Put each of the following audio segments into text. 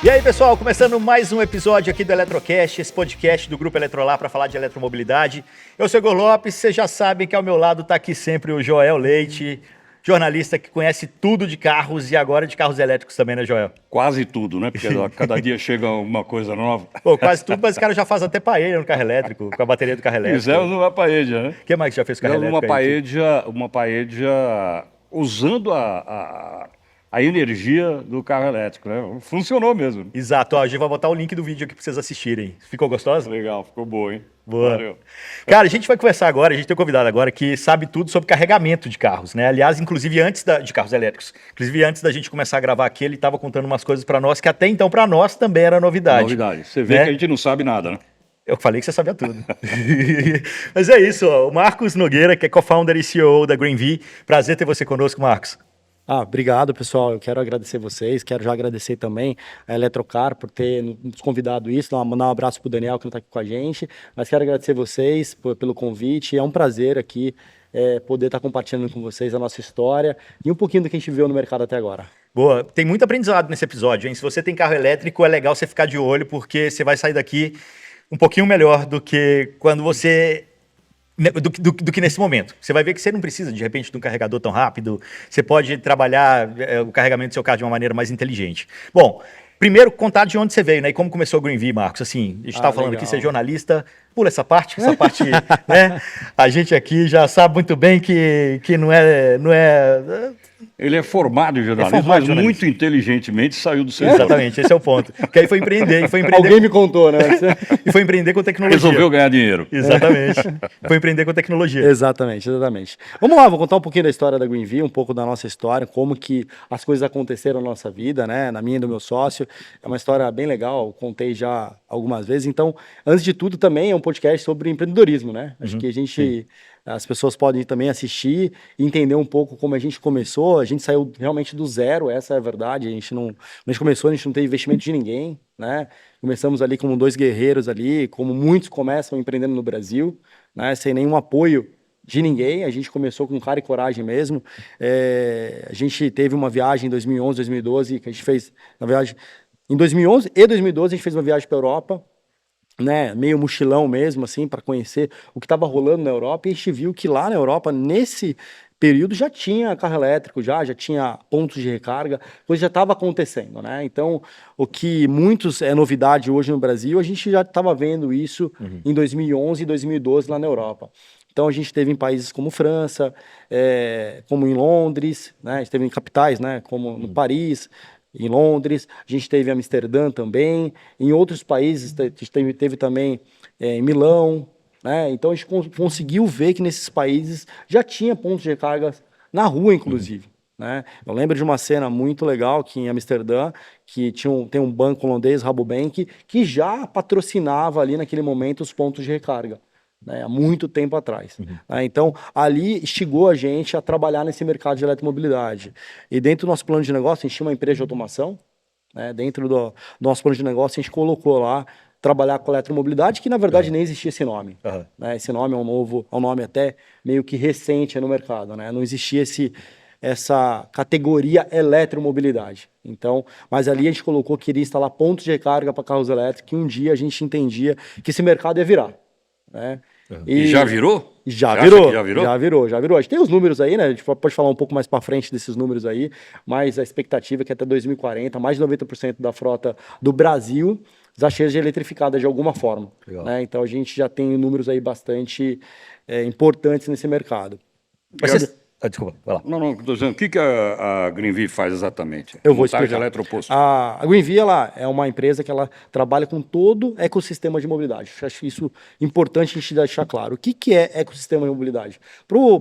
E aí, pessoal, começando mais um episódio aqui do Eletrocast, esse podcast do Grupo Eletrolar para falar de eletromobilidade. Eu sou Igor Lopes, vocês já sabem que ao meu lado está aqui sempre o Joel Leite, jornalista que conhece tudo de carros e agora de carros elétricos também, né, Joel? Quase tudo, né? Porque cada dia chega uma coisa nova. Pô, quase tudo, mas esse cara já faz até paella no carro elétrico, com a bateria do carro elétrico. Fizemos uma paella, né? O que mais que já fez com o carro elétrico? Uma paella usando a energia do carro elétrico, né? Funcionou mesmo. Exato, ó, a gente vai botar o link do vídeo aqui para vocês assistirem. Ficou gostosa? Legal, ficou boa, hein? Boa. Valeu. Cara, a gente vai conversar agora, a gente tem um convidado agora que sabe tudo sobre carregamento de carros, né? Aliás, inclusive de carros elétricos. Inclusive, antes da gente começar a gravar aqui, ele estava contando umas coisas para nós que até então para nós também era novidade. Novidade. Você vê, né, que a gente não sabe nada, né? Eu falei que você sabia tudo. Mas é isso, ó. O Marcos Nogueira, que é co-founder e CEO da GreenV. Prazer ter você conosco, Marcos. Obrigado, pessoal. Eu quero agradecer vocês, quero já agradecer também a Eletrocar por ter nos convidado isso, mandar um abraço para o Daniel, que não está aqui com a gente, mas quero agradecer vocês pelo convite. É um prazer aqui poder estar compartilhando com vocês a nossa história e um pouquinho do que a gente viu no mercado até agora. Boa, tem muito aprendizado nesse episódio, hein? Se você tem carro elétrico, é legal você ficar de olho, porque você vai sair daqui um pouquinho melhor do que quando você... Do que nesse momento. Você vai ver que você não precisa, de repente, de um carregador tão rápido. Você pode trabalhar o carregamento do seu carro de uma maneira mais inteligente. Bom, primeiro, contar de onde você veio, né? E como começou a GreenV, Marcos. Assim, a gente estava falando aqui, você é jornalista. Pula essa parte, né? A gente aqui já sabe muito bem que não é... Ele é formado em jornalismo, mas muito inteligentemente saiu do setor. Exatamente, esse é o ponto. Que aí foi empreender. Alguém me contou, né? E foi empreender com tecnologia. Resolveu ganhar dinheiro. Exatamente. Foi empreender com tecnologia. Exatamente. Vamos lá, vou contar um pouquinho da história da GreenV, um pouco da nossa história, como que as coisas aconteceram na nossa vida, né? Na minha e do meu sócio. É uma história bem legal, contei já algumas vezes. Então, antes de tudo, também é um podcast sobre empreendedorismo, né? Acho que as pessoas podem também assistir e entender um pouco como a gente começou. A gente saiu realmente do zero, essa é a verdade. A gente não teve investimento de ninguém, né? Começamos ali como dois guerreiros ali, como muitos começam empreendendo no Brasil, né? Sem nenhum apoio de ninguém. A gente começou com cara e coragem mesmo. A gente teve uma viagem em 2011, 2012, que a gente fez, na verdade, em 2011 e 2012 a gente fez uma viagem para a Europa, né, meio mochilão mesmo, assim, para conhecer o que estava rolando na Europa, e a gente viu que lá na Europa, nesse período, já tinha carro elétrico, já tinha pontos de recarga, coisa já estava acontecendo, né? Então, o que muitos é novidade hoje no Brasil, a gente já estava vendo isso em 2011 e 2012 lá na Europa. Então, a gente teve em países como França, como em Londres, né? A gente teve em capitais, né, como no Paris, em Londres, a gente teve em Amsterdã também, em outros países, a gente teve também em Milão, né? Então a gente conseguiu ver que nesses países já tinha pontos de recarga na rua, inclusive. Né? Eu lembro de uma cena muito legal que em Amsterdã, que tem um banco holandês, Rabobank, que já patrocinava ali naquele momento os pontos de recarga. Né, há muito tempo atrás. Então, ali instigou a gente a trabalhar nesse mercado de eletromobilidade. E dentro do nosso plano de negócio, a gente tinha uma empresa de automação, né, dentro do nosso plano de negócio, a gente colocou lá trabalhar com eletromobilidade, que na verdade nem existia esse nome. Né, esse nome é um nome até meio que recente no mercado. Né, não existia essa categoria eletromobilidade. Então, mas ali a gente colocou que iria instalar pontos de recarga para carros elétricos, que um dia a gente entendia que esse mercado ia virar. Né? E já virou? Já virou. A gente tem os números aí, né? A gente pode falar um pouco mais para frente desses números aí, mas a expectativa é que até 2040, mais de 90% da frota do Brasil já seja eletrificada de alguma forma. Né? Então a gente já tem números aí bastante importantes nesse mercado. Desculpa, vai lá. Não, estou dizendo, o que a GreenV faz exatamente? Eu vou explicar. Eletroposto. A GreenV, ela é uma empresa que ela trabalha com todo o ecossistema de mobilidade. Eu acho isso importante a gente deixar claro. O que é ecossistema de mobilidade?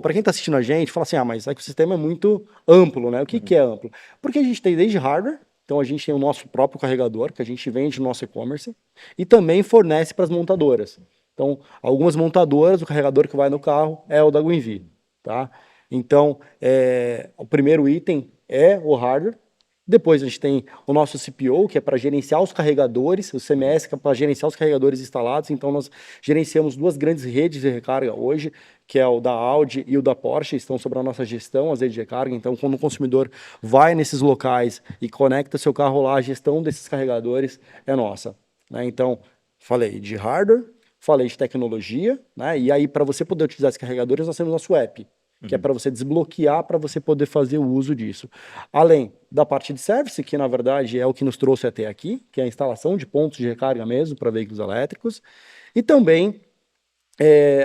Para quem está assistindo a gente, fala assim, mas o ecossistema é muito amplo, né? O que é amplo? Porque a gente tem desde hardware, então a gente tem o nosso próprio carregador, que a gente vende no nosso e-commerce, e também fornece para as montadoras. Então, algumas montadoras, o carregador que vai no carro é o da GreenV, tá? Então, o primeiro item é o hardware, Depois a gente tem o nosso CPO, que é para gerenciar os carregadores, o CMS, que é para gerenciar os carregadores instalados. Então nós gerenciamos 2 grandes redes de recarga hoje, que é o da Audi e o da Porsche, estão sob a nossa gestão, as redes de recarga. Então quando o consumidor vai nesses locais e conecta seu carro lá, a gestão desses carregadores é nossa, né? Então, falei de hardware, falei de tecnologia, né? E aí para você poder utilizar esses carregadores, nós temos nosso app, que é para você desbloquear, para você poder fazer o uso disso. Além da parte de service, que na verdade é o que nos trouxe até aqui, que é a instalação de pontos de recarga mesmo para veículos elétricos, e também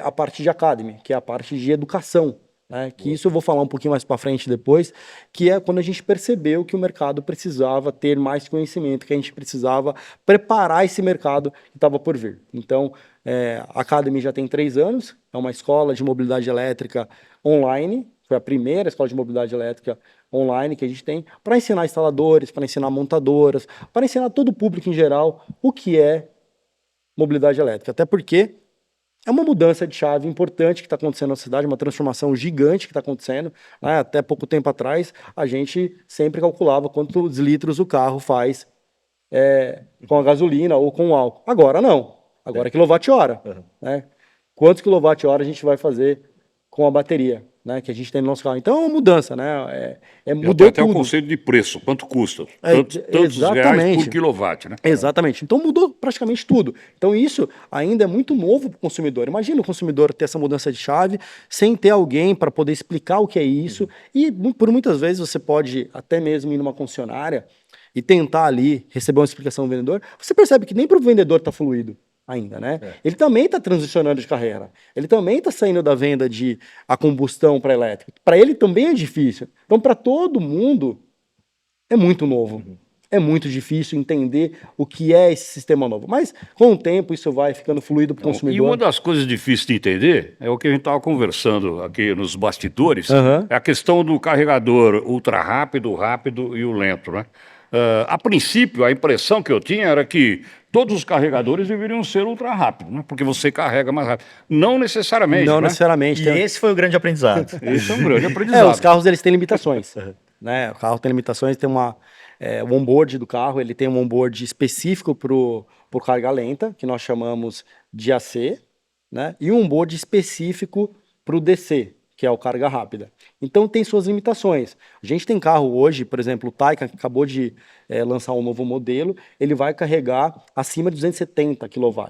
a parte de academy, que é a parte de educação, né? Que isso eu vou falar um pouquinho mais para frente depois, que é quando a gente percebeu que o mercado precisava ter mais conhecimento, que a gente precisava preparar esse mercado que estava por vir. Então, a Academy já tem 3 anos, é uma escola de mobilidade elétrica online, foi a primeira escola de mobilidade elétrica online que a gente tem, para ensinar instaladores, para ensinar montadoras, para ensinar todo o público em geral o que é mobilidade elétrica. Até porque é uma mudança de chave importante que está acontecendo na cidade, uma transformação gigante que está acontecendo, né? Até pouco tempo atrás, a gente sempre calculava quantos litros o carro faz com a gasolina ou com o álcool. Agora não. Agora é quilowatt-hora. Né? Quantos quilowatt-hora a gente vai fazer com a bateria, né, que a gente tem no nosso carro? Então é uma mudança, né? Mudou até tudo. o conceito de preço, quanto custa? Tantos reais por quilowatt, né? Exatamente. Então mudou praticamente tudo. Então isso ainda é muito novo para o consumidor. Imagina o consumidor ter essa mudança de chave sem ter alguém para poder explicar o que é isso. E por muitas vezes você pode até mesmo ir numa concessionária e tentar ali receber uma explicação do vendedor. Você percebe que nem para o vendedor está fluido ainda, né? Ele também está transicionando de carreira. Ele também está saindo da venda de a combustão para elétrica. Para ele também é difícil. Então, para todo mundo, é muito novo. É muito difícil entender o que é esse sistema novo. Mas, com o tempo, isso vai ficando fluido para o consumidor. E uma das coisas difíceis de entender é o que a gente estava conversando aqui nos bastidores, é a questão do carregador ultra rápido, rápido e o lento, né? A princípio, a impressão que eu tinha era que todos os carregadores deveriam ser ultra rápidos, né? Porque você carrega mais rápido. Não necessariamente, Não né? necessariamente. E esse foi o grande aprendizado. Esse é um grande aprendizado. Os carros eles têm limitações. Né? O carro tem limitações, tem o onboard do carro, ele tem um onboard específico para o carga lenta, que nós chamamos de AC, né? E um onboard específico para o DC, que é o carga rápida. Então tem suas limitações. A gente tem carro hoje, por exemplo, o Taycan, que acabou de lançar um novo modelo, ele vai carregar acima de 270 kW.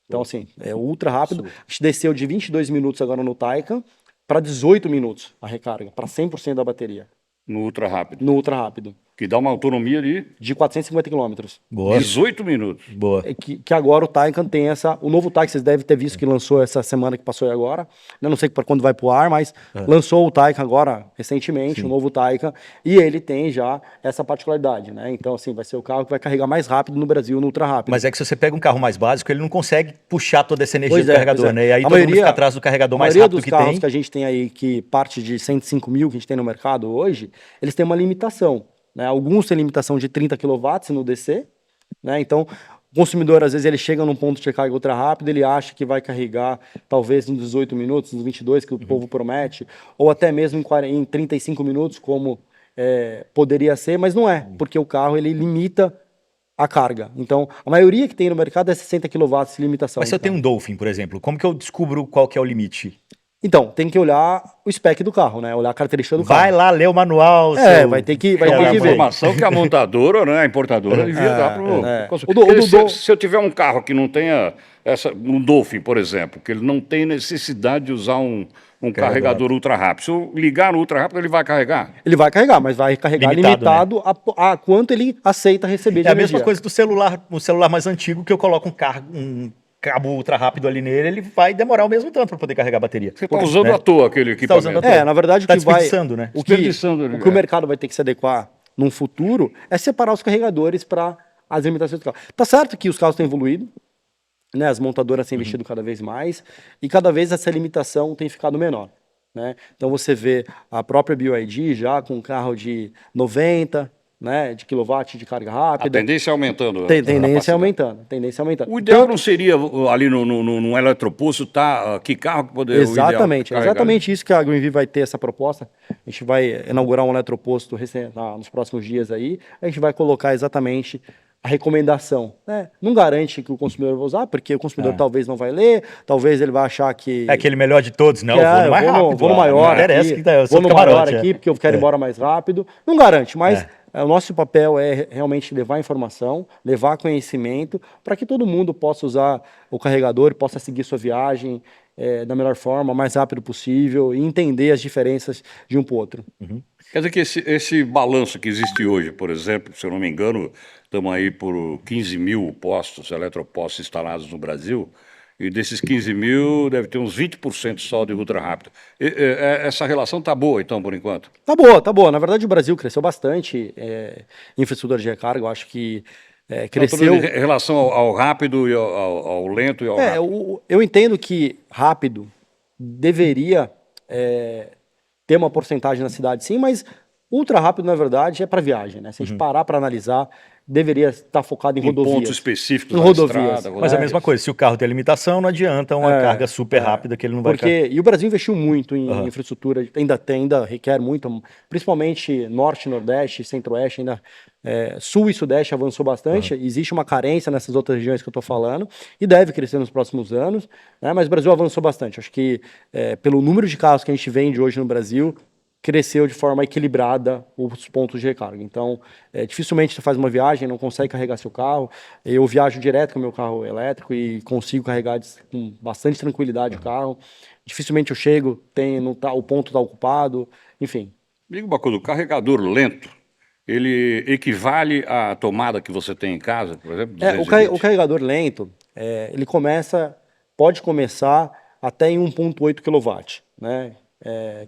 Então, assim, é ultra rápido. A gente desceu de 22 minutos agora no Taycan para 18 minutos a recarga, para 100% da bateria. No ultra rápido. No ultra rápido. Que dá uma autonomia de 450 quilômetros. Boa. 18 minutos. Boa. Que agora o Taycan tem o novo Taycan, vocês devem ter visto que lançou essa semana que passou aí agora. Eu não sei para quando vai pro ar, mas lançou o Taycan agora, recentemente, o novo Taycan, e ele tem já essa particularidade, né? Então, assim, vai ser o carro que vai carregar mais rápido no Brasil, no ultra rápido. Mas é que se você pega um carro mais básico, ele não consegue puxar toda essa energia Pois do carregador, né? E aí a todo mundo fica atrás do carregador mais rápido que tem. A maioria dos carros tem. que a gente tem aí, que parte de 105 mil que a gente tem no mercado hoje, eles têm uma limitação. Né? Alguns têm limitação de 30 kW no DC, né? Então o consumidor às vezes ele chega num ponto de recarga ultra rápido, ele acha que vai carregar talvez nos 18 minutos, nos 22 que o povo promete, ou até mesmo em 35 minutos como poderia ser, mas não é, porque o carro ele limita a carga. Então a maioria que tem no mercado é 60 kW de limitação. Mas se eu tenho um Dolphin, por exemplo, como que eu descubro qual que é o limite? Então, tem que olhar o spec do carro, né? Olhar a característica do carro. Vai lá, lê o manual. Vai ter que É uma ver. informação que a montadora, né, a importadora, devia dar para o se eu tiver um carro que não tenha um Dolphin, por exemplo, que ele não tem necessidade de usar um carregador ultra rápido. Se eu ligar no ultra rápido, ele vai carregar? Ele vai carregar, mas vai carregar limitado né? a quanto ele aceita receber de energia. É a mesma coisa do celular, o celular mais antigo, que eu coloco um cabo ultra rápido ali nele, ele vai demorar o mesmo tanto para poder carregar a bateria. Você está usando à toa aquele equipamento. Na verdade, tá desperdiçando, né? O que o mercado vai ter que se adequar num futuro é separar os carregadores para as limitações do carro. Tá certo que os carros têm evoluído, né? As montadoras têm investido cada vez mais e cada vez essa limitação tem ficado menor. Né? Então você vê a própria BYD já com um carro de 90, né, de quilowatt de carga rápida. A tendência é aumentando. Tendência aumentando. O ideal não seria ali no eletroposto, tá? Que carro que poderia... Exatamente, exatamente isso que a Greenville vai ter essa proposta. A gente vai inaugurar um eletroposto nos próximos dias aí. A gente vai colocar exatamente a recomendação, né? Não garante que o consumidor vai usar, porque o consumidor talvez não vai ler, talvez ele vai achar que... É aquele melhor de todos, não, eu vou no mais rápido. Vou no maior aqui, vou no maior aqui, porque eu quero ir embora mais rápido. Não garante, mas... O nosso papel é realmente levar informação, levar conhecimento, para que todo mundo possa usar o carregador, possa seguir sua viagem da melhor forma, mais rápido possível, e entender as diferenças de um para o outro. Uhum. Quer dizer que esse balanço que existe hoje, por exemplo, se eu não me engano, estamos aí por 15 mil postos, eletropostos instalados no Brasil, e desses 15 mil deve ter uns 20% só de ultra rápido. Essa relação está boa, então, por enquanto? Tá boa, tá boa. Na verdade, o Brasil cresceu bastante em infraestrutura de recarga. Eu acho que cresceu... Em relação ao rápido e ao lento e ao rápido. Eu entendo que rápido deveria ter uma porcentagem na cidade, sim, mas ultra rápido, na verdade, é para viagem, né? Se a gente parar para analisar, deveria estar focado em rodovias. Pontos específicos em rodovias. Mas é a mesma coisa, se o carro tem limitação, não adianta uma carga super rápida que ele não vai... E o Brasil investiu muito em infraestrutura, ainda requer muito, principalmente Norte, Nordeste, Centro-Oeste, ainda Sul e Sudeste avançou bastante, existe uma carência nessas outras regiões que eu estou falando, e deve crescer nos próximos anos, né? Mas o Brasil avançou bastante. Acho que pelo número de carros que a gente vende hoje no Brasil, cresceu de forma equilibrada os pontos de recarga. Então, dificilmente você faz uma viagem, não consegue carregar seu carro. Eu viajo direto com o meu carro elétrico e consigo carregar com bastante tranquilidade o carro. Dificilmente eu chego, o ponto está ocupado, enfim. Diga uma coisa, o carregador lento, ele equivale à tomada que você tem em casa, por exemplo? O carregador lento, ele pode começar até em 1,8 kW, né?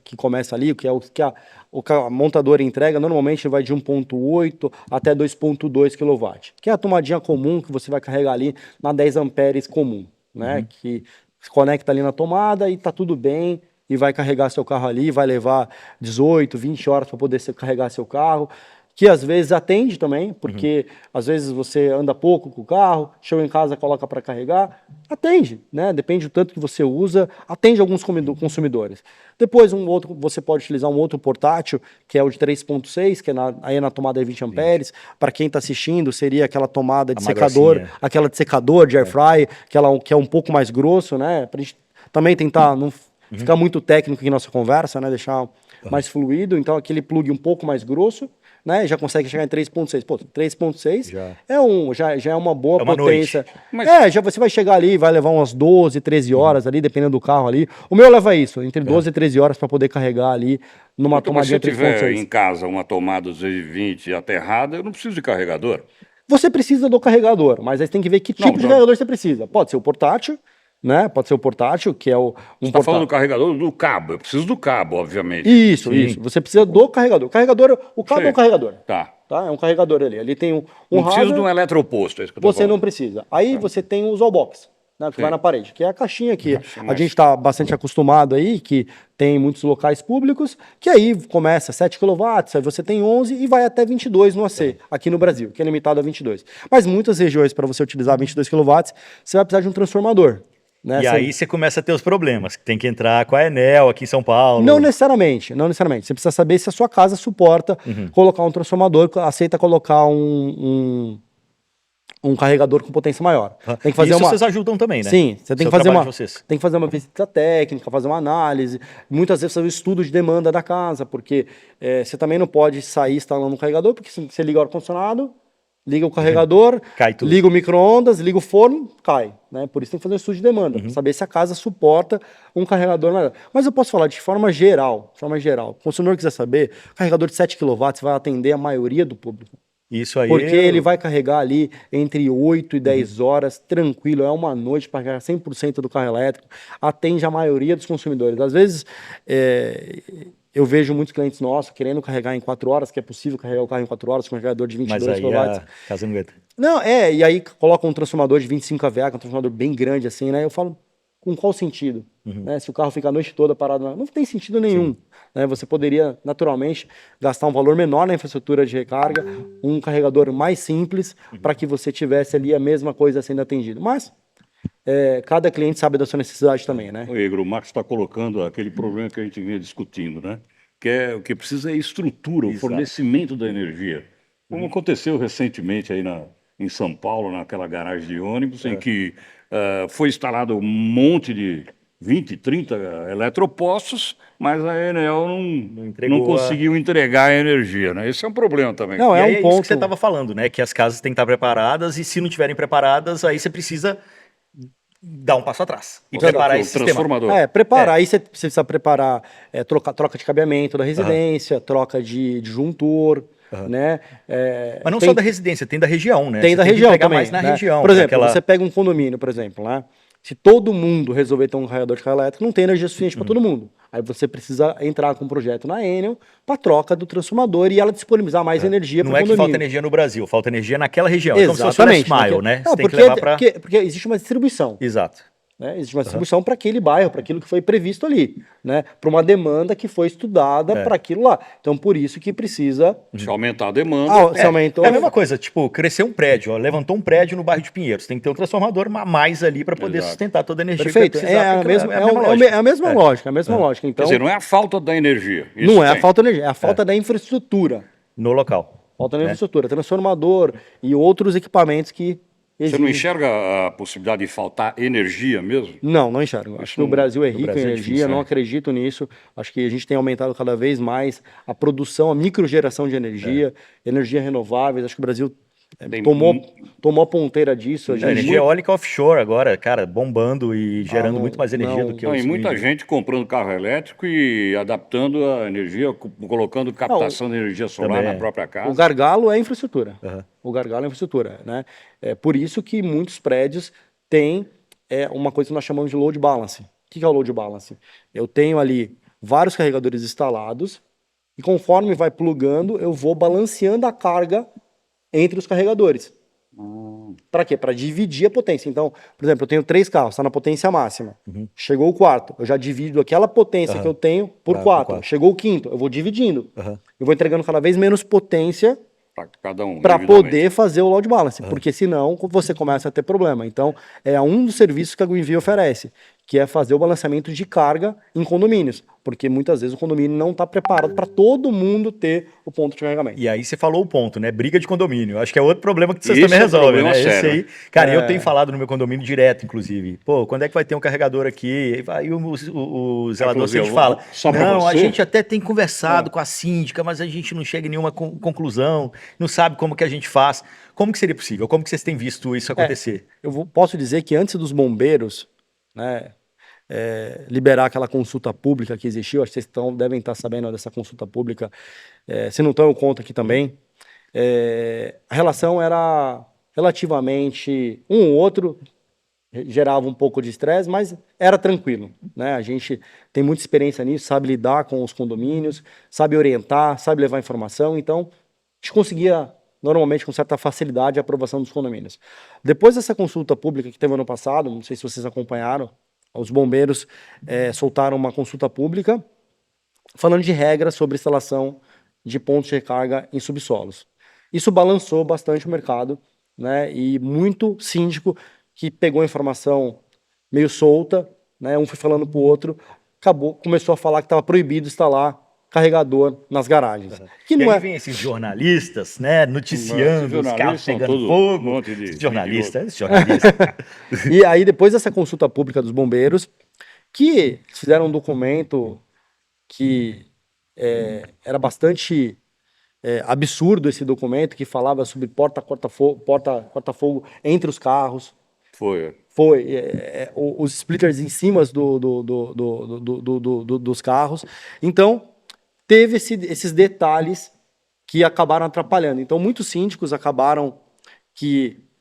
Que começa ali, que a montadora entrega, normalmente vai de 1,8 até 2,2 kW, que é a tomadinha comum que você vai carregar ali na 10 amperes comum, né? Que se conecta ali na tomada e tá tudo bem, e vai carregar seu carro ali, vai levar 18, 20 horas para poder carregar seu carro, que às vezes atende também, porque às vezes você anda pouco com o carro, chega em casa, coloca para carregar, atende, né? Depende do tanto que você usa, atende alguns consumidores. Depois você pode utilizar um outro portátil, que é o de 3.6, que aí na tomada é 20 amperes. Para quem está assistindo, seria aquela tomada de secador, aquela de secador, de air fry, que é um pouco mais grosso, né? Para a gente também tentar não ficar muito técnico aqui na nossa conversa, né? Deixar mais fluido. Então, aquele plug um pouco mais grosso, né? Já consegue chegar em 3.6. Pô, 3.6 já é uma boa potência. Já você vai chegar ali, vai levar umas 12, 13 horas ali, dependendo do carro ali. O meu leva isso, entre 12 e 13 horas para poder carregar ali numa tomadinha 3.6. Se eu tiver em casa uma tomada 220 aterrada, eu não preciso de carregador. Você precisa do carregador, mas aí você tem que ver que tipo de carregador você precisa. Pode ser o portátil, né? Pode ser o portátil, que é você está falando do carregador do cabo. Eu preciso do cabo, obviamente. Isso. Você precisa do carregador. O cabo é um carregador. Tá? É um carregador ali. Ali tem não precisa de um eletroposto. Você não precisa. Aí você tem os wallbox, né? Que vai na parede, que é a caixinha que a gente está bastante acostumado aí, que tem muitos locais públicos, que aí começa 7 kW, aí você tem 11 e vai até 22 no AC, aqui no Brasil, que é limitado a 22. Mas muitas regiões, para você utilizar 22 kW, você vai precisar de um transformador. Né? E aí você começa a ter os problemas, tem que entrar com a Enel aqui em São Paulo. Não necessariamente. Você precisa saber se a sua casa suporta colocar um transformador, aceita colocar um carregador com potência maior. Tem que fazer vocês ajudam também, né? Sim, você tem que fazer uma visita técnica, fazer uma análise, muitas vezes fazer um estudo de demanda da casa, porque você também não pode sair instalando um carregador, porque se você liga o ar-condicionado, liga o carregador, liga o micro-ondas, liga o forno, cai. Né? Por isso tem que fazer um estudo de demanda, para saber se a casa suporta um carregador maior. Mas eu posso falar de forma geral. O consumidor quiser saber, o carregador de 7 kW vai atender a maioria do público. Isso aí. Porque ele vai carregar ali entre 8 e 10 horas, tranquilo, é uma noite para carregar 100% do carro elétrico, atende a maioria dos consumidores. Às vezes, eu vejo muitos clientes nossos querendo carregar em 4 horas, que é possível carregar o carro em 4 horas com um carregador de 22 kW. Casa não aguenta. Não, e aí coloca um transformador de 25 kVA, que é um transformador bem grande assim, né? Eu falo, com qual sentido? Né? Se o carro fica a noite toda parado, não tem sentido nenhum. Né? Você poderia, naturalmente, gastar um valor menor na infraestrutura de recarga, um carregador mais simples, para que você tivesse ali a mesma coisa sendo atendido. Mas cada cliente sabe da sua necessidade também, né? O Igor, o Marcos está colocando aquele problema que a gente vinha discutindo, né? O que precisa é estrutura, o fornecimento da energia. Como aconteceu recentemente aí em São Paulo, naquela garagem de ônibus, em que foi instalado um monte de 20, 30 eletropostos, mas a Enel não conseguiu entregar a energia, né? Esse é um problema também. Não, é um ponto isso que você estava falando, né? Que as casas têm que estar preparadas e se não estiverem preparadas, aí você precisa dar um passo atrás e preparar esse transformador. Preparar. Aí você precisa preparar troca de cabeamento da residência, troca de disjuntor, né? Mas não só da residência, tem da região, né? Tem da região também, mais na região. Por exemplo, você pega um condomínio, por exemplo, né? Se todo mundo resolver ter um carregador de carro elétrico, não tem energia suficiente para todo mundo. Aí você precisa entrar com um projeto na Enel para troca do transformador e ela disponibilizar mais energia para o condomínio. Não é que falta energia no Brasil, falta energia naquela região. Exatamente. É como se fosse Smile, né? Não, porque existe uma distribuição. Exato. Né? Existe uma distribuição para aquele bairro, para aquilo que foi previsto ali, né? Para uma demanda que foi estudada para aquilo lá. Então, por isso que precisa... Se aumentar a demanda... se aumentou... É a mesma coisa, tipo, crescer um prédio, levantou um prédio no bairro de Pinheiros, tem que ter um transformador a mais ali para poder sustentar toda a energia. Perfeito, é a mesma lógica. Então, quer dizer, não é a falta da energia. Não é a falta da energia, é a falta da infraestrutura. No local. Falta da infraestrutura, transformador e outros equipamentos que... Você não enxerga a possibilidade de faltar energia mesmo? Não enxergo. Acho que o Brasil é rico em energia, não acredito nisso. Acho que a gente tem aumentado cada vez mais a produção, a microgeração de energia, energia renováveis. Acho que o Brasil tomou a ponteira disso. Energia eólica offshore agora, cara, bombando e gerando muito mais energia do que E muita gente comprando carro elétrico e adaptando a energia, colocando captação de energia solar na própria casa. O gargalo é infraestrutura. O gargalo é infraestrutura, né? É por isso que muitos prédios têm uma coisa que nós chamamos de load balance. O que é o load balance? Eu tenho ali vários carregadores instalados e conforme vai plugando, eu vou balanceando a carga entre os carregadores. Para quê? Para dividir a potência. Então, por exemplo, eu tenho 3 carros, está na potência máxima. Chegou o quarto, eu já divido aquela potência que eu tenho por 4. Chegou o quinto, eu vou dividindo. Eu vou entregando cada vez menos potência para poder fazer o load balance, porque senão você começa a ter problema. Então, é um dos serviços que a Greenville oferece, que é fazer o balanceamento de carga em condomínios, porque muitas vezes o condomínio não está preparado para todo mundo ter o ponto de carregamento. E aí você falou o ponto, né? Briga de condomínio. Acho que é outro problema que vocês também resolvem, né? Esse aí, cara, eu tenho falado no meu condomínio direto, inclusive. Pô, quando é que vai ter um carregador aqui? Aí o zelador sempre fala, não, a gente até tem conversado com a síndica, mas a gente não chega em nenhuma conclusão, não sabe como que a gente faz. Como que seria possível? Como que vocês têm visto isso acontecer? Posso dizer que antes dos bombeiros, né, liberar aquela consulta pública que existiu, acho que vocês devem estar sabendo dessa consulta pública, se não estão, eu conto aqui também. A relação era relativamente, um ou outro gerava um pouco de estresse, mas era tranquilo, né? A gente tem muita experiência nisso, sabe lidar com os condomínios, sabe orientar, sabe levar informação, então a gente conseguia normalmente com certa facilidade a aprovação dos condomínios. Depois dessa consulta pública que teve ano passado, não sei se vocês acompanharam, os bombeiros soltaram uma consulta pública falando de regras sobre instalação de pontos de recarga em subsolos. Isso balançou bastante o mercado, né? E muito síndico que pegou a informação meio solta, né? Um foi falando para o outro, começou a falar que estava proibido instalar carregador nas garagens. Que não vem esses jornalistas, né, noticiando os carros pegando fogo. Jornalistas. E aí, depois dessa consulta pública dos bombeiros, que fizeram um documento que era bastante absurdo esse documento, que falava sobre porta-corta-fogo entre os carros. Os splitters em cima dos carros. Então, teve esses detalhes que acabaram atrapalhando. Então, muitos síndicos acabaram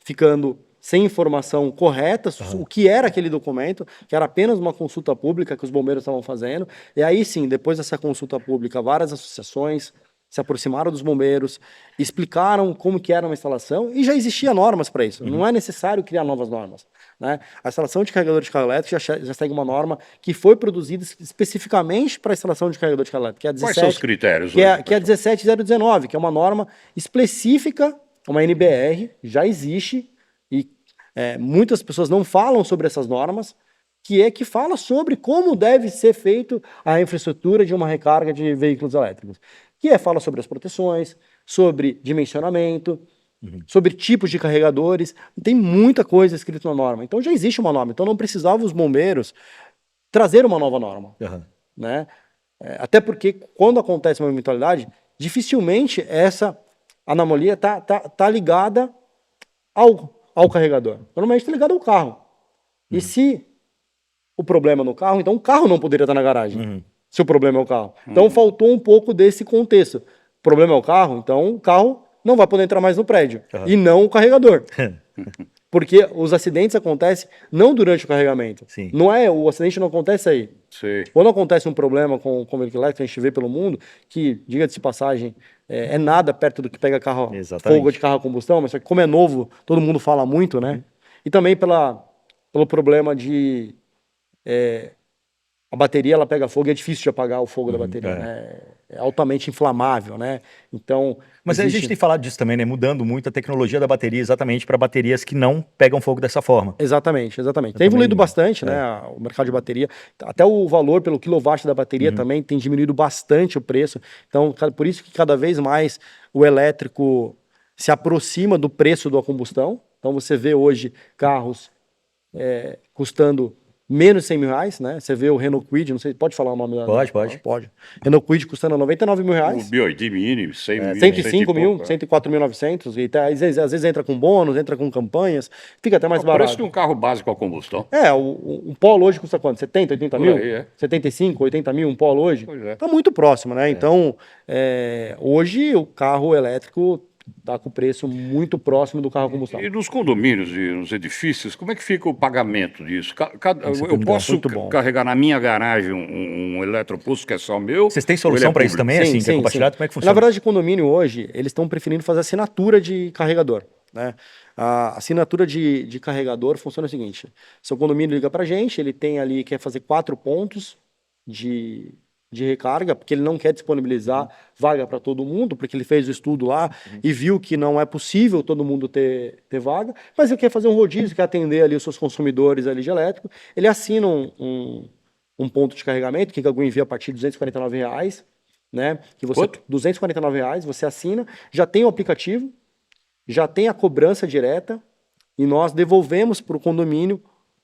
ficando sem informação correta, o que era aquele documento, que era apenas uma consulta pública que os bombeiros estavam fazendo. E aí sim, depois dessa consulta pública, várias associações, se aproximaram dos bombeiros, explicaram como que era uma instalação e já existia normas para isso. Não é necessário criar novas normas, né? A instalação de carregador de carro elétrico já segue uma norma que foi produzida especificamente para a instalação de carregador de carro elétrico, que é a 17, Quais são os critérios? que é a 17019, que é uma norma específica, uma NBR, já existe e muitas pessoas não falam sobre essas normas, que fala sobre como deve ser feito a infraestrutura de uma recarga de veículos elétricos. Fala sobre as proteções, sobre dimensionamento, sobre tipos de carregadores. Tem muita coisa escrita na norma. Então já existe uma norma. Então não precisava os bombeiros trazer uma nova norma. Né? Até porque quando acontece uma eventualidade, dificilmente essa anomalia tá ligada ao carregador. Normalmente está ligado ao carro. E se o problema no carro, então o carro não poderia estar na garagem. Se o problema é o carro. Então faltou um pouco desse contexto. O problema é o carro, então o carro não vai poder entrar mais no prédio. E não o carregador. Porque os acidentes acontecem não durante o carregamento. Sim. O acidente não acontece aí. Sim. Quando acontece um problema com o veículo elétrico, a gente vê pelo mundo, que, diga-se de passagem, é nada perto do que pega fogo de carro a combustão, mas só que como é novo, todo mundo fala muito, né? E também pelo problema de... a bateria ela pega fogo e é difícil de apagar o fogo da bateria, né? É altamente inflamável, né? Então, mas a gente tem falado disso também, né? Mudando muito a tecnologia da bateria exatamente para baterias que não pegam fogo dessa forma. Exatamente. Tem evoluído bastante, né? O mercado de bateria, até o valor pelo quilowatt da bateria também tem diminuído bastante o preço. Então, por isso que cada vez mais o elétrico se aproxima do preço da combustão. Então, você vê hoje carros custando menos de 100 mil reais, né? Você vê o Renault Kwid, não sei, pode falar o nome da... Pode. Renault Kwid custando 99 mil reais. O BYD Mini, 100 mil. 105 mil, 104.900. E às vezes entra com bônus, entra com campanhas, fica até mais barato. Parece que um carro básico a combustão. Um Polo hoje custa quanto? 70, 80 mil? Aí, 75, 80 mil um Polo hoje? Pois é. Tá muito próximo, né? Então, hoje o carro elétrico está com o preço muito próximo do carro a combustão. E nos condomínios e nos edifícios, como é que fica o pagamento disso? Eu posso carregar na minha garagem um eletroposto que é só meu? Vocês têm solução para isso também, assim, que é compartilhado? Como é que funciona? Na verdade, condomínio hoje, eles estão preferindo fazer assinatura de carregador, né? A assinatura de carregador funciona o seguinte: seu condomínio liga para a gente, ele tem ali, quer fazer 4 pontos de recarga, porque ele não quer disponibilizar vaga para todo mundo, porque ele fez o estudo lá e viu que não é possível todo mundo ter vaga, mas ele quer fazer um rodízio, quer atender ali os seus consumidores ali de elétrico, ele assina um ponto de carregamento, que a Green envia a partir de R$249, né? Que você, R$249, você assina, já tem o aplicativo, já tem a cobrança direta, e nós devolvemos para o condomínio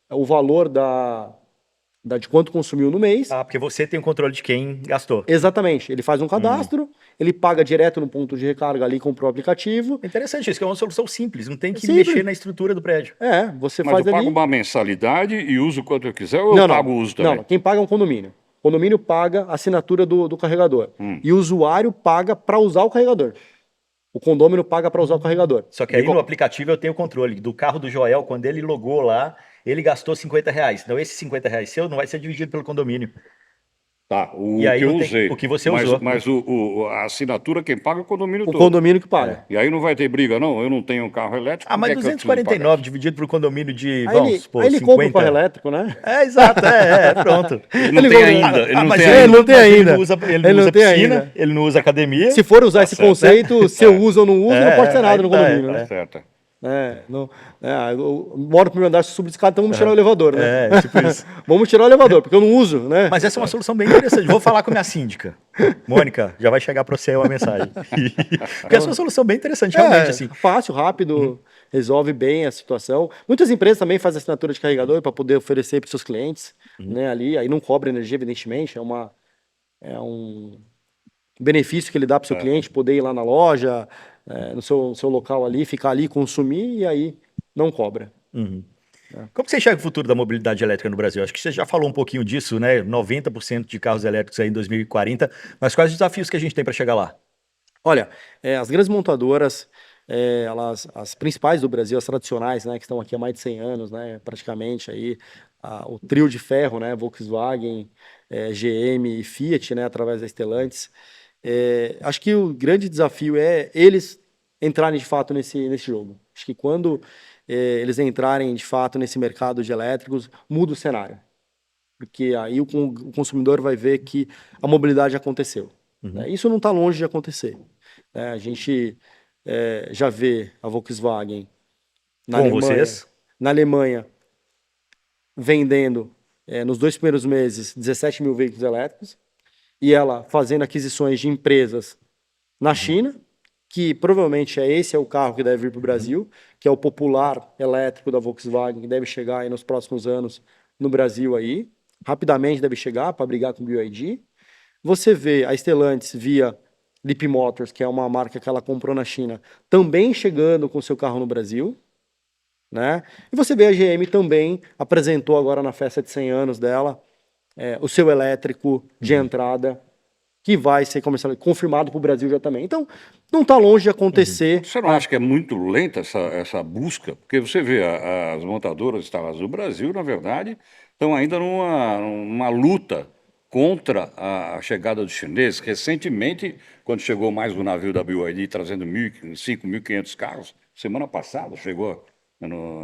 o valor de quanto consumiu no mês. Porque você tem o controle de quem gastou. Exatamente. Ele faz um cadastro, ele paga direto no ponto de recarga ali, comprou o aplicativo. É interessante isso, que é uma solução simples, não tem que mexer na estrutura do prédio. Você Mas faz eu ali... pago uma mensalidade e uso quanto eu quiser, ou eu pago o uso também? Não, quem paga é um condomínio. O condomínio paga a assinatura do carregador. E o usuário paga para usar o carregador. O condomínio paga para usar o carregador. Só que aí no aplicativo eu tenho o controle do carro do Joel, quando ele logou lá, ele gastou R$50. Então esse R$50 seu não vai ser dividido pelo condomínio. Tá, e aí que eu usei. O que você usou. Mas a assinatura quem paga é o condomínio todo. O condomínio que paga. E aí não vai ter briga, não? Eu não tenho um carro elétrico. Mas 249 dividido pro condomínio de, aí ele 50. compra o carro elétrico, né? Exato, pronto. Ele não tem ainda. Ele não tem ainda. Ele não usa piscina, ele não usa academia. Se for usar esse conceito, se eu uso ou não uso, não pode ser nada no condomínio, né? Certo. Eu moro no primeiro andar, subo de escada, então vamos tirar o elevador, né? Tipo isso. Vamos tirar o elevador, porque eu não uso, né? Mas essa é uma solução bem interessante. Vou falar com a minha síndica. Mônica, já vai chegar para você uma mensagem. Porque essa é uma solução bem interessante, realmente. Assim. Fácil, rápido, resolve bem a situação. Muitas empresas também fazem assinatura de carregador para poder oferecer para os seus clientes, né? Ali, aí não cobra energia, evidentemente, é um benefício que ele dá para o seu cliente poder ir lá na loja, no seu local ali, ficar ali, consumir e aí não cobra. Como você enxerga o futuro da mobilidade elétrica no Brasil? Acho que você já falou um pouquinho disso, né? 90% de carros elétricos aí em 2040, mas quais os desafios que a gente tem para chegar lá? Olha, as grandes montadoras, as principais do Brasil, as tradicionais, né, que estão aqui há mais de 100 anos, né, praticamente aí, o trio de ferro, né, Volkswagen, GM e Fiat, né, através da Stellantis, acho que o grande desafio é eles entrarem de fato nesse jogo. Acho que quando eles entrarem de fato nesse mercado de elétricos, muda o cenário. Porque aí o consumidor vai ver que a mobilidade aconteceu. Né? Isso não está longe de acontecer. A gente já vê a Volkswagen na Alemanha vendendo nos 2 primeiros meses 17 mil veículos elétricos e ela fazendo aquisições de empresas na China, que provavelmente esse é o carro que deve vir para o Brasil, que é o popular elétrico da Volkswagen, que deve chegar aí nos próximos anos no Brasil aí, rapidamente deve chegar para brigar com o BYD. Você vê a Stellantis via Leap Motors, que é uma marca que ela comprou na China, também chegando com seu carro no Brasil, né? E você vê a GM também apresentou agora na festa de 100 anos dela o seu elétrico de entrada, que vai ser confirmado para o Brasil já também. Então, não está longe de acontecer. Você não acha que é muito lenta essa busca? Porque você vê as montadoras instaladas no Brasil, na verdade, estão ainda numa luta contra a chegada dos chineses. Recentemente, quando chegou mais um navio da BYD trazendo 5.500 carros, semana passada chegou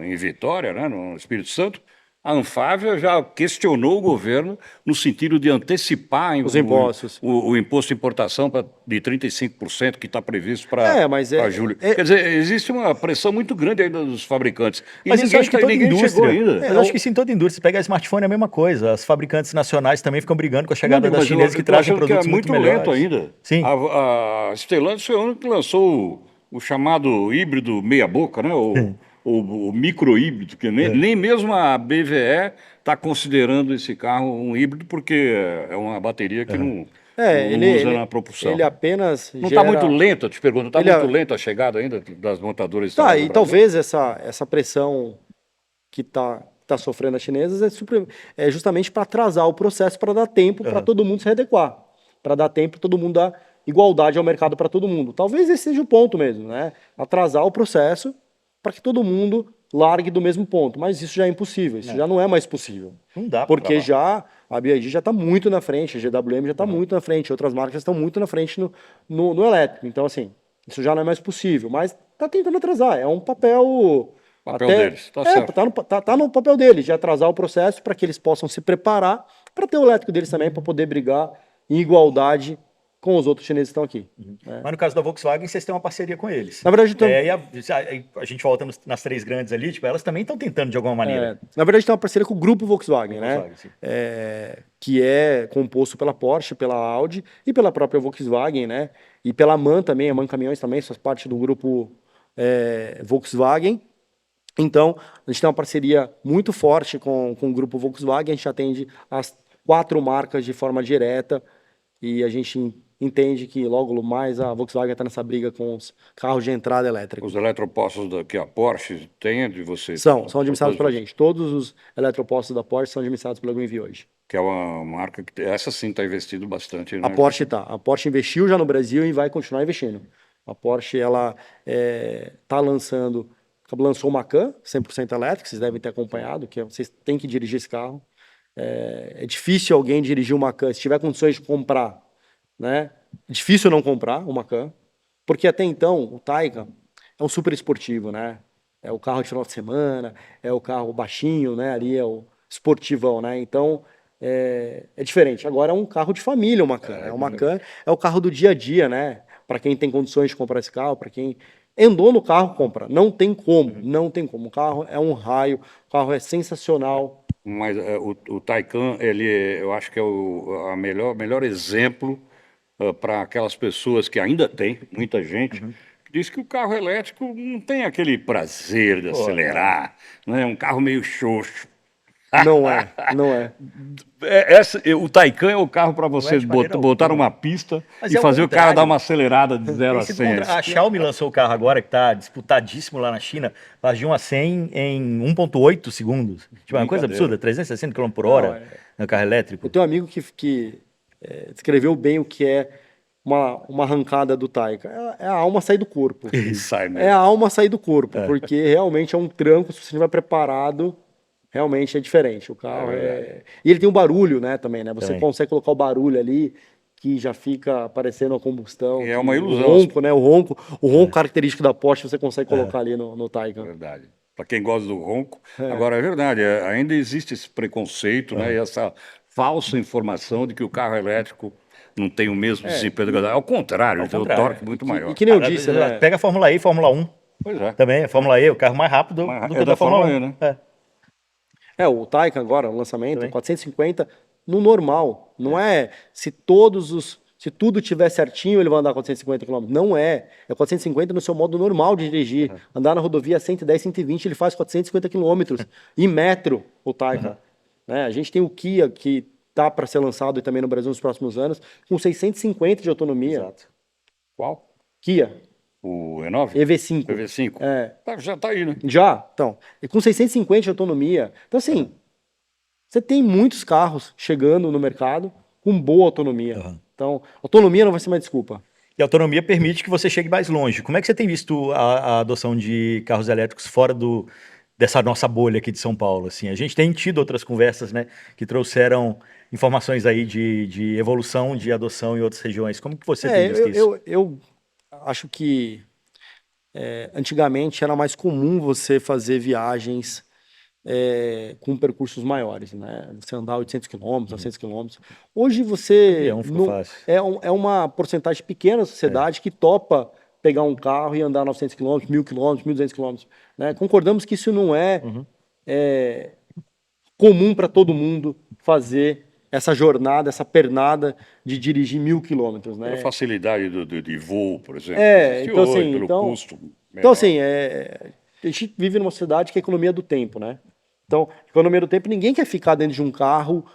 em Vitória, né, no Espírito Santo, a Anfávia já questionou o governo no sentido de antecipar os impostos. O imposto de importação de 35% que está previsto para julho. Quer dizer, existe uma pressão muito grande ainda dos fabricantes. Mas isso acho que toda indústria. Eu acho que isso em toda indústria. Se pegar smartphone é a mesma coisa. As fabricantes nacionais também ficam brigando com a chegada das chinesas que trazem produtos muito melhores. Lento ainda. Sim. A Stellantis foi a única que lançou o chamado híbrido meia-boca, né? O micro-híbrido, que nem mesmo a BVE está considerando esse carro um híbrido, porque é uma bateria que não usa na propulsão. Ele apenas não está muito lento, eu te pergunto, está muito lento a chegada ainda das montadoras? Tá, e talvez essa pressão que está sofrendo as chinesas é justamente para atrasar o processo, para dar tempo para todo mundo se adequar, para dar tempo para todo mundo dar igualdade ao mercado para todo mundo. Talvez esse seja o ponto mesmo, né? Atrasar o processo para que todo mundo largue do mesmo ponto. Mas isso já é impossível, isso já não é mais possível. Não dá. Porque a BYD já está muito na frente, a GWM já está muito na frente, outras marcas estão muito na frente no elétrico. Então, assim, isso já não é mais possível. Mas está tentando atrasar, é um papel... deles, tá certo. Tá no papel deles, de atrasar o processo para que eles possam se preparar para ter o elétrico deles também, para poder brigar em igualdade com os outros chineses que estão aqui. Mas no caso da Volkswagen, vocês têm uma parceria com eles. Na verdade, a gente volta nas 3 grandes ali, tipo, elas também estão tentando de alguma maneira. Na verdade, tem uma parceria com o grupo Volkswagen, né? Que é composto pela Porsche, pela Audi e pela própria Volkswagen, né? E pela MAN também, a MAN Caminhões também faz parte do grupo Volkswagen. Então, a gente tem uma parceria muito forte com o grupo Volkswagen, a gente atende as 4 marcas de forma direta e a gente entende que logo mais a Volkswagen está nessa briga com os carros de entrada elétrica. Os eletropostos que a Porsche tem de vocês? São administrados pela gente. Todos os eletropostos da Porsche são administrados pela Greenview hoje. Que é uma marca que essa sim está investindo bastante. Né? A Porsche investiu já no Brasil e vai continuar investindo. A Porsche ela lançou o Macan 100% elétrico, vocês devem ter acompanhado, que vocês têm que dirigir esse carro. É difícil alguém dirigir o Macan, se tiver condições de comprar, né? É difícil não comprar o Macan, porque até então o Taycan é um super esportivo, né? É o carro de final de semana, é o carro baixinho, né? Ali é o esportivão, né? Então é diferente. Agora é um carro de família o Macan. O Macan é o carro do dia a dia, né? Para quem tem condições de comprar esse carro, para quem andou no carro, compra. Não tem como. O carro é um raio, o carro é sensacional. Mas o Taycan, eu acho que é o melhor exemplo para aquelas pessoas que ainda tem, muita gente, que diz que o carro elétrico não tem aquele prazer de acelerar, né? É um carro meio xoxo. Não é. O Taycan é o carro para você botar numa pista e fazer o cara dar uma acelerada de 0 a 100. A Xiaomi lançou o carro agora, que está disputadíssimo lá na China, faz de 1 a 100 em 1,8 segundos. Tipo, é uma coisa absurda, 360 km por hora no carro elétrico. Eu tenho um amigo que descreveu bem o que é uma arrancada do Taycan. É a alma sair do corpo. É a alma sair do corpo, porque realmente é um tranco, se você estiver preparado... Realmente é diferente, o carro E ele tem um barulho, né, também, né? Você consegue colocar o barulho ali, que já fica parecendo a combustão. É uma ilusão. O ronco, né? O ronco característico da Porsche você consegue colocar ali no Taycan. Verdade. Para quem gosta do ronco. Agora, é verdade, ainda existe esse preconceito, né, e essa falsa informação de que o carro elétrico não tem o mesmo desempenho do gasolina. Ao contrário, ele tem um torque muito maior. E que nem eu disse, né? Pega a Fórmula E e Fórmula 1 Pois é. também. A Fórmula E, o carro mais rápido Mas do é que o da da Fórmula Fórmula 1. E, né? O Taycan agora, o lançamento, Também. 450 no normal. Não é se tudo tiver certinho, ele vai andar 450 km. Não é. É 450 no seu modo normal de dirigir. Andar na rodovia 110, 120, ele faz 450 km. Em metro, o Taycan. Né? A gente tem o Kia, que tá para ser lançado e também no Brasil nos próximos anos, com 650 de autonomia. Exato. Qual? Kia, O E9? EV5. EV5. É. Já tá aí, né? Já, então. E com 650 de autonomia. Então, assim, você tem muitos carros chegando no mercado com boa autonomia. Então, autonomia não vai ser mais desculpa. E a autonomia permite que você chegue mais longe. Como é que você tem visto a adoção de carros elétricos fora dessa nossa bolha aqui de São Paulo? Assim, a gente tem tido outras conversas, né, que trouxeram informações aí de evolução, de adoção em outras regiões. Como que você tem visto isso? Eu acho que antigamente era mais comum você fazer viagens com percursos maiores, né? Você andar 800 quilômetros, 900 quilômetros. Hoje você... Avião ficou fácil. É uma porcentagem pequena da sociedade que topa pegar um carro e andar 900 quilômetros, 1.000 quilômetros, 1.200 quilômetros. Né? Concordamos que isso não é comum para todo mundo fazer essa jornada, essa pernada de dirigir 1.000 quilômetros. Né? Pela facilidade de voo, por exemplo. Existe Então hoje, assim... pelo custo Então menor. assim, a gente vive numa sociedade que é a economia do tempo, né? Então, economia do tempo, ninguém quer ficar dentro de um carro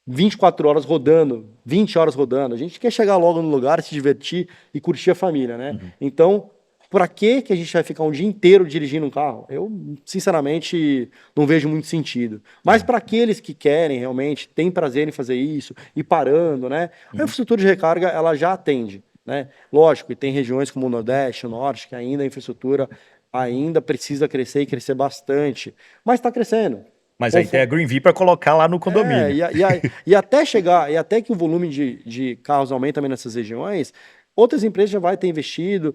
24 horas rodando, 20 horas rodando. A gente quer chegar logo no lugar, se divertir e curtir a família, né? Então, para que a gente vai ficar um dia inteiro dirigindo um carro? Eu, sinceramente, não vejo muito sentido. Mas para aqueles que querem realmente, têm prazer em fazer isso, e parando, né? A infraestrutura de recarga, ela já atende, né? Lógico, e tem regiões como o Nordeste, o Norte, que ainda a infraestrutura ainda precisa crescer e crescer bastante. Mas está crescendo. Mas aí tem a Green V para colocar lá no condomínio. E até chegar, e até que o volume de carros aumente também nessas regiões, outras empresas já vai ter investido,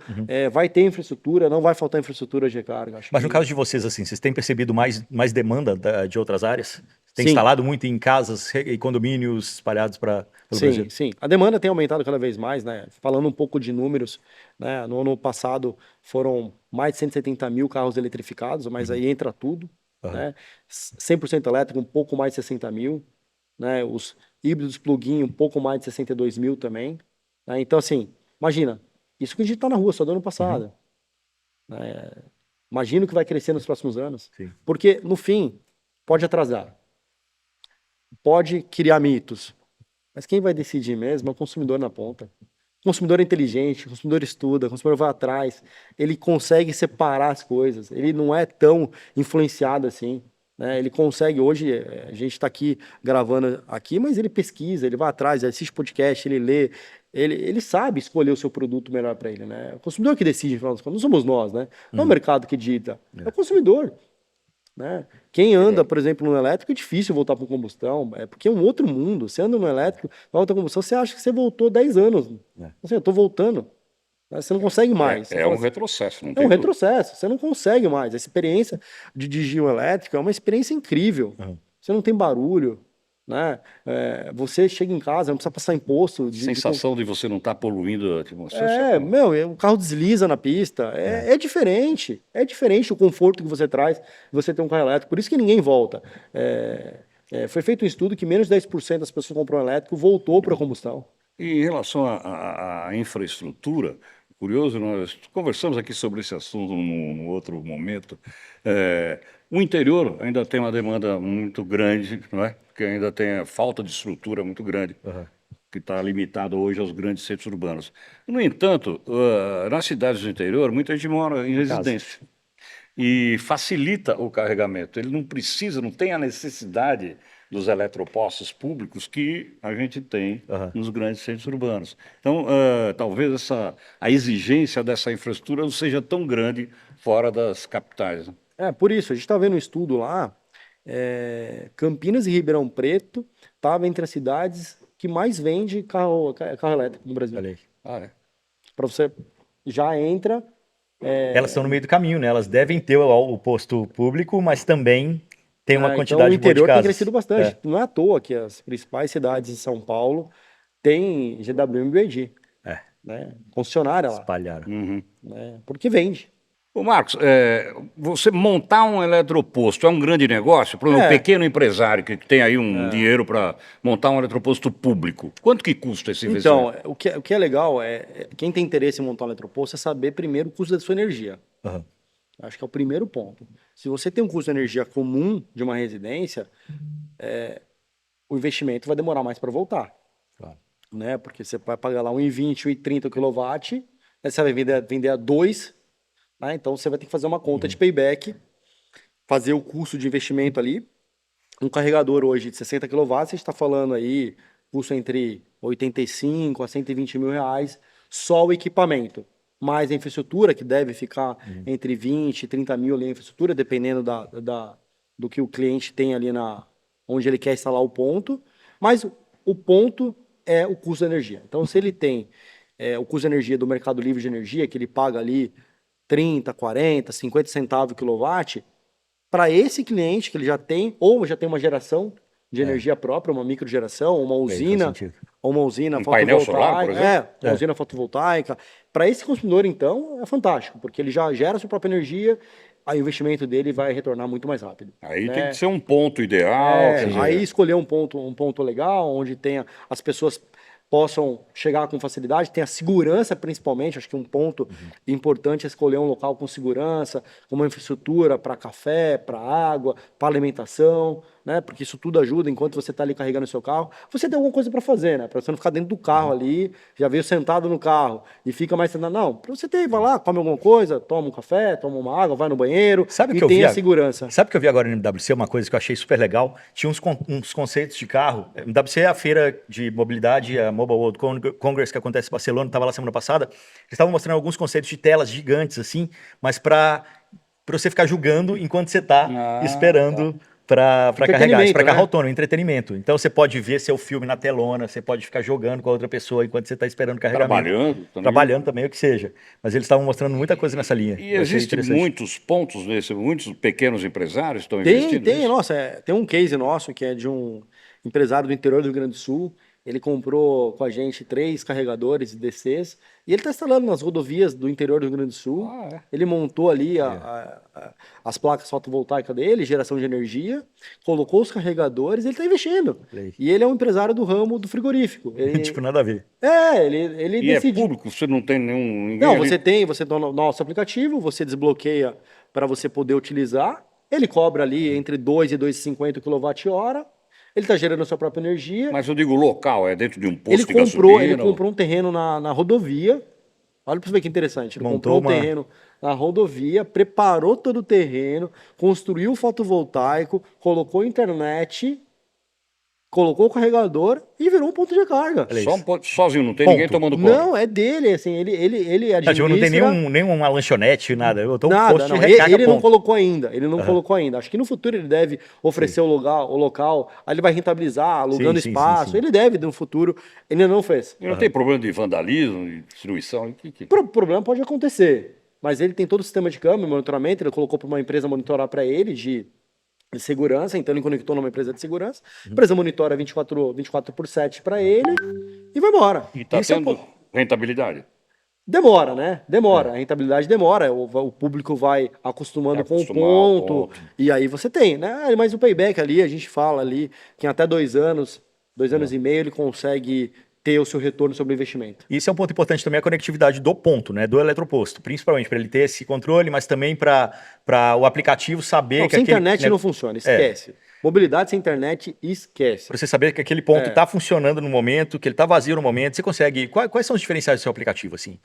vai ter infraestrutura, não vai faltar infraestrutura de recarga. Mas no caso de vocês, assim, vocês têm percebido mais demanda de outras áreas? Tem Sim. instalado muito em casas e condomínios espalhados pelo Brasil? Sim. A demanda tem aumentado cada vez mais, né? Falando um pouco de números, né? No ano passado foram mais de 170 mil carros eletrificados, mas aí entra tudo, né? 100% elétrico, um pouco mais de 60 mil, né? Os híbridos plug-in, um pouco mais de 62 mil também. Né? Então, assim, imagina, isso que a gente está na rua só do ano passado. Né? Imagina o que vai crescer nos próximos anos. Sim. Porque, no fim, pode atrasar. Pode criar mitos. Mas quem vai decidir mesmo é o consumidor na ponta. O consumidor é inteligente, o consumidor estuda, o consumidor vai atrás, ele consegue separar as coisas, ele não é tão influenciado assim. Né? Ele consegue, hoje, a gente está aqui gravando aqui, mas ele pesquisa, ele vai atrás, ele assiste podcast, ele lê, ele sabe escolher o seu produto melhor para ele. Né? O consumidor que decide, no final das contas, não somos nós, né? Não é o mercado que dita, é o consumidor. Né? Quem anda, por exemplo, no elétrico é difícil voltar para combustão, porque é um outro mundo. Você anda no elétrico, volta a combustão, você acha que você voltou 10 anos. Assim, eu estou voltando. Né? Você não consegue mais. É um retrocesso. Não é tem um dúvida. retrocesso, você não consegue mais. A experiência de dirigir um elétrico é uma experiência incrível. Você não tem barulho. Né? Você chega em casa, não precisa passar imposto. Sensação de você não estar poluindo a atmosfera. O carro desliza na pista. É diferente. É diferente o conforto que você traz de você ter um carro elétrico. Por isso que ninguém volta. Foi feito um estudo que menos de 10% das pessoas que compram elétrico voltou para a combustão. E em relação à infraestrutura, curioso, nós conversamos aqui sobre esse assunto num outro momento. O interior ainda tem uma demanda muito grande, não é? Porque ainda tem a falta de estrutura muito grande, que está limitada hoje aos grandes centros urbanos. No entanto, nas cidades do interior, muita gente mora em residência. E facilita o carregamento. Ele não precisa, não tem a necessidade dos eletropostos públicos que a gente tem nos grandes centros urbanos. Então, talvez a exigência dessa infraestrutura não seja tão grande fora das capitais. Né? Por isso, a gente está vendo um estudo lá, Campinas e Ribeirão Preto estavam entre as cidades que mais vende carro elétrico no Brasil. Olha aí. Para você já entra... Elas estão no meio do caminho, né? Elas devem ter o posto público, mas também tem uma quantidade então, o boa de interior tem casas. crescido bastante. Não é à toa que as principais cidades de São Paulo têm GWM BYD. Né? Concessionária lá. Espalharam. Né? Porque vende. Ô Marcos, você montar um eletroposto é um grande negócio para um pequeno empresário que tem aí um dinheiro para montar um eletroposto público. Quanto que custa esse investimento? Então, o que é legal quem tem interesse em montar um eletroposto é saber primeiro o custo da sua energia. Acho que é o primeiro ponto. Se você tem um custo de energia comum de uma residência, o investimento vai demorar mais para voltar. Claro. Né? Porque você vai pagar lá 1,20, 1,30 kW, né? Você vai vender a 2, né? Então você vai ter que fazer uma conta de payback, fazer o custo de investimento ali. Um carregador hoje de 60 kW, você está falando aí, custo entre 85 a 120 mil reais, só o equipamento. Mais a infraestrutura, que deve ficar entre 20 e 30 mil ali a infraestrutura, dependendo do que o cliente tem ali onde ele quer instalar o ponto. Mas o ponto é o custo da energia. Então, se ele tem o custo de energia do Mercado Livre de Energia, que ele paga ali 30, 40, 50 centavos o quilowatt, para esse cliente que ele já tem, ou já tem uma geração de energia própria, uma microgeração, uma usina, painel solar, por exemplo? uma usina fotovoltaica. Para esse consumidor, então, é fantástico, porque ele já gera a sua própria energia, aí o investimento dele vai retornar muito mais rápido. Aí tem que ser um ponto ideal. Aí escolher um ponto legal, onde tenha as pessoas possam chegar com facilidade, tem a segurança principalmente, acho que um ponto importante é escolher um local com segurança, com uma infraestrutura para café, para água, para alimentação, né? Porque isso tudo ajuda enquanto você está ali carregando o seu carro. Você tem alguma coisa para fazer, né? Para você não ficar dentro do carro ali, já veio sentado no carro e fica mais sentado. Não, para você vai lá, come alguma coisa, toma um café, toma uma água, vai no banheiro. Sabe e que eu tem vi a segurança. Sabe o que eu vi agora no MWC? Uma coisa que eu achei super legal. Tinha uns conceitos de carro. MWC é a feira de mobilidade, a Mobile World Congress que acontece em Barcelona, estava lá semana passada. Eles estavam mostrando alguns conceitos de telas gigantes, assim, mas para você ficar julgando enquanto você está esperando para carregar, isso para carro autônomo, entretenimento. Então você pode ver seu filme na telona, você pode ficar jogando com a outra pessoa enquanto você está esperando o carregamento. Trabalhando também, o que seja. Mas eles estavam mostrando muita coisa nessa linha. E existem muitos pontos muitos pequenos empresários estão investindo nisso? Nossa, tem um case nosso que é de um empresário do interior do Rio Grande do Sul. Ele comprou com a gente 3 carregadores DCs e ele está instalando nas rodovias do interior do Rio Grande do Sul. Ele montou ali as placas fotovoltaicas dele, geração de energia, colocou os carregadores e ele está investindo. E ele é um empresário do ramo do frigorífico. Tipo, nada a ver. Ele decide. É público? Você não tem nenhum... Não, você tem o nosso aplicativo, você desbloqueia para você poder utilizar. Ele cobra ali entre 2 e 2,50 kWh. Ele está gerando a sua própria energia. Mas eu digo local, é dentro de um posto de gasolina? Ele comprou um terreno na rodovia. Olha para você ver que interessante. Ele comprou um terreno na rodovia, preparou todo o terreno, construiu o fotovoltaico, colocou internet, colocou o carregador e virou um ponto de recarga. Só um ponto, sozinho, não tem ninguém tomando conta. Não, é dele, assim, ele administra... Não tem nenhuma lanchonete, nada. Eu tô nada, um posto de recarga. Ele não colocou ainda, colocou ainda. Acho que no futuro ele deve oferecer o local, aí ele vai rentabilizar, alugando espaço. Ele deve, no futuro, ele ainda não fez. E não tem problema de vandalismo, de destruição? Problema pode acontecer, mas ele tem todo o sistema de câmera, monitoramento, ele colocou para uma empresa monitorar para ele de segurança, então ele conectou numa empresa de segurança, a empresa monitora 24/7 para ele e vai embora. E está tendo rentabilidade? Demora, né? A rentabilidade demora, o público vai acostumando com o ponto, e aí você tem, né? Mas o payback ali, a gente fala ali, que em até 2 anos, 2 anos e meio, ele consegue ter o seu retorno sobre o investimento. Isso é um ponto importante também, a conectividade do ponto, né, do eletroposto, principalmente para ele ter esse controle, mas também para o aplicativo saber que sem internet não funciona, esquece. Mobilidade sem internet, esquece. Para você saber que aquele ponto está funcionando no momento, que ele está vazio no momento, você consegue... Quais são os diferenciais do seu aplicativo, assim?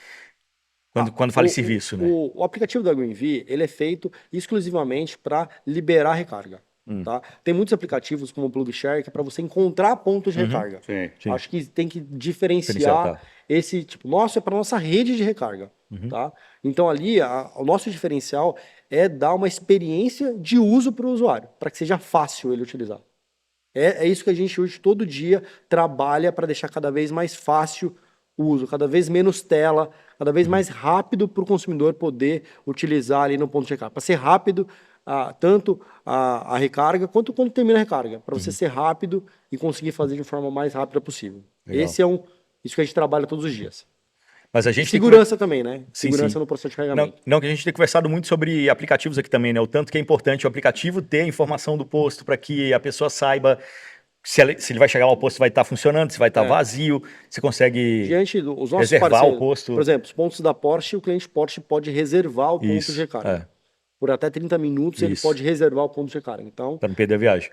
Quando fala em serviço, né? O aplicativo da GreenV, ele é feito exclusivamente para liberar recarga. Tá? Tem muitos aplicativos como o PlugShare que é para você encontrar pontos de recarga. Sim. Acho que tem que diferenciar esse tipo. Nosso é para nossa rede de recarga. Tá? Então ali o nosso diferencial é dar uma experiência de uso para o usuário, para que seja fácil ele utilizar. É isso que a gente hoje todo dia trabalha para deixar cada vez mais fácil o uso, cada vez menos tela, cada vez mais rápido para o consumidor poder utilizar ali no ponto de recarga. Para ser rápido, tanto a recarga quanto quando termina a recarga. Para você ser rápido e conseguir fazer de forma mais rápida possível. Legal. Isso que a gente trabalha todos os dias. Mas a gente Segurança também, né? Sim, Segurança sim. no processo de carregamento. Não, que a gente tem conversado muito sobre aplicativos aqui também, né? O tanto que é importante o aplicativo ter a informação do posto para que a pessoa saiba se ele vai chegar lá, o posto vai estar funcionando, se vai estar vazio, se consegue Os nossos reservar parceiros, o posto. por exemplo, os pontos da Porsche, o cliente Porsche pode reservar o ponto de recarga. Por até 30 minutos ele pode reservar o ponto de recarga. Então, para não perder a viagem.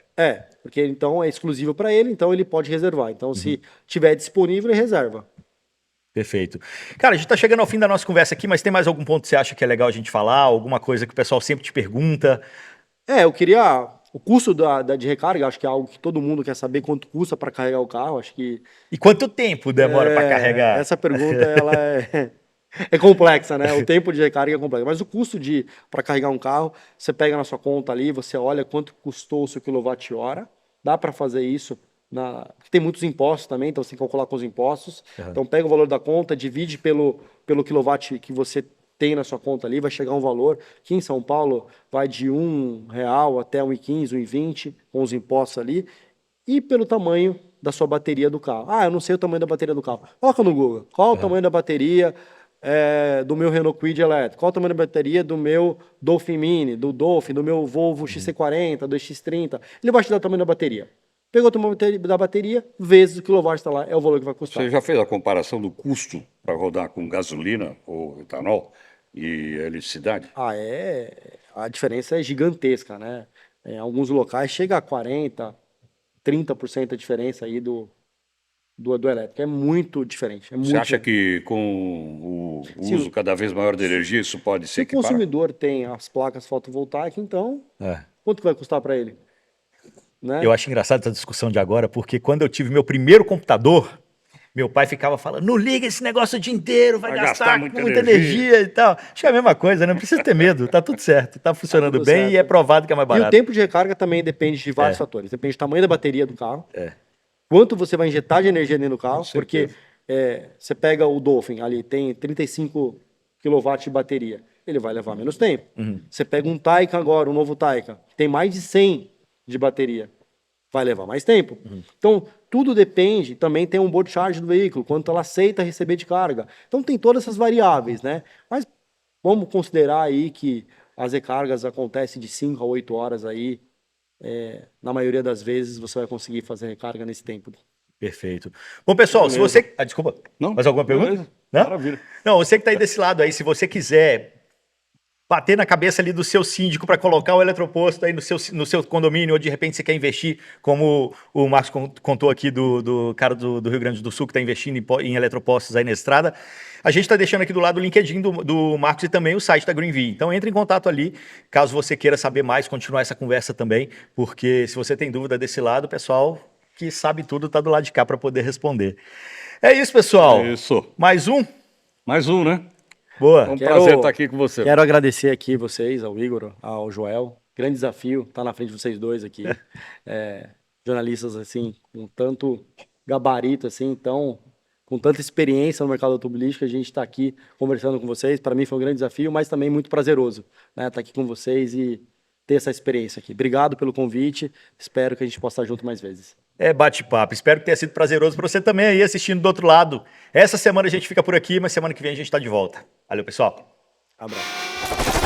Porque então é exclusivo para ele, então ele pode reservar. Então, se tiver disponível, ele reserva. Perfeito. Cara, a gente está chegando ao fim da nossa conversa aqui, mas tem mais algum ponto que você acha que é legal a gente falar? Alguma coisa que o pessoal sempre te pergunta? Eu queria... O custo de recarga, acho que é algo que todo mundo quer saber quanto custa para carregar o carro. Acho que... E quanto tempo demora para carregar? Essa pergunta, ela é complexa, né? O tempo de recarga é complexo. Mas o custo para carregar um carro, você pega na sua conta ali, você olha quanto custou o seu quilowatt-hora. Dá para fazer isso. Tem muitos impostos também, então você tem que calcular com os impostos. Então pega o valor da conta, divide pelo quilowatt que você tem na sua conta ali, vai chegar um valor que em São Paulo vai de R$1 até R$1,15, R$1,20 com os impostos ali, e pelo tamanho da sua bateria do carro. Eu não sei o tamanho da bateria do carro. Coloca no Google, qual o tamanho da bateria do meu Renault Kwid elétrico, qual o tamanho da bateria do meu Dolphin Mini, do Dolphin, do meu Volvo XC40, do X30, ele vai te dar o tamanho da bateria. Pegou o tamanho da bateria, vezes o quilowatt está lá, é o valor que vai custar. Você já fez a comparação do custo para rodar com gasolina ou etanol e eletricidade? A diferença é gigantesca, né? Em alguns locais chega a 40%, 30% a diferença aí do elétrico. É muito diferente. Você acha que com o uso cada vez maior de energia isso pode ser equiparado? Se o consumidor tem as placas fotovoltaicas, então quanto vai custar para ele? Né? Eu acho engraçado essa discussão de agora, porque quando eu tive meu primeiro computador, meu pai ficava falando, não liga esse negócio o dia inteiro, vai gastar muita energia e tal. Acho que é a mesma coisa, né? Não precisa ter medo, tá tudo certo, tá funcionando bem certo. E é provado que é mais barato. E o tempo de recarga também depende de vários fatores. Depende do tamanho da bateria do carro, quanto você vai injetar de energia dentro do carro, porque você pega o Dolphin ali, tem 35 kW de bateria, ele vai levar menos tempo. Você pega um Taycan agora, um novo Taycan, tem mais de 100 de bateria, vai levar mais tempo. Então, tudo depende, também tem um board charge do veículo, quanto ela aceita receber de carga. Então, tem todas essas variáveis, né? Mas vamos considerar aí que as recargas acontecem de 5 a 8 horas aí, na maioria das vezes você vai conseguir fazer recarga nesse tempo. Perfeito. Bom, pessoal, se você... desculpa, não, mais alguma pergunta? Não? Maravilha. Não, você que está aí desse lado aí, se você quiser bater na cabeça ali do seu síndico para colocar o eletroposto aí no seu condomínio, ou de repente você quer investir, como o Marcos contou aqui do cara do Rio Grande do Sul que está investindo em eletropostos aí na estrada, a gente está deixando aqui do lado o LinkedIn do Marcos e também o site da Greenvee. Então entre em contato ali, caso você queira saber mais, continuar essa conversa também, porque se você tem dúvida desse lado, o pessoal que sabe tudo está do lado de cá para poder responder. É isso, pessoal. É isso. Mais um? Mais um, né? Boa. É um prazer estar aqui com você. Quero agradecer aqui vocês, ao Igor, ao Joel. Grande desafio estar na frente de vocês dois aqui. Jornalistas, assim, com tanto gabarito, assim, então, com tanta experiência no mercado automobilístico, a gente está aqui conversando com vocês. Para mim foi um grande desafio, mas também muito prazeroso, né? Estar aqui com vocês e ter essa experiência aqui. Obrigado pelo convite. Espero que a gente possa estar junto mais vezes. Bate-papo. Espero que tenha sido prazeroso para você também aí assistindo do outro lado. Essa semana a gente fica por aqui, mas semana que vem a gente está de volta. Valeu, pessoal. Abraço.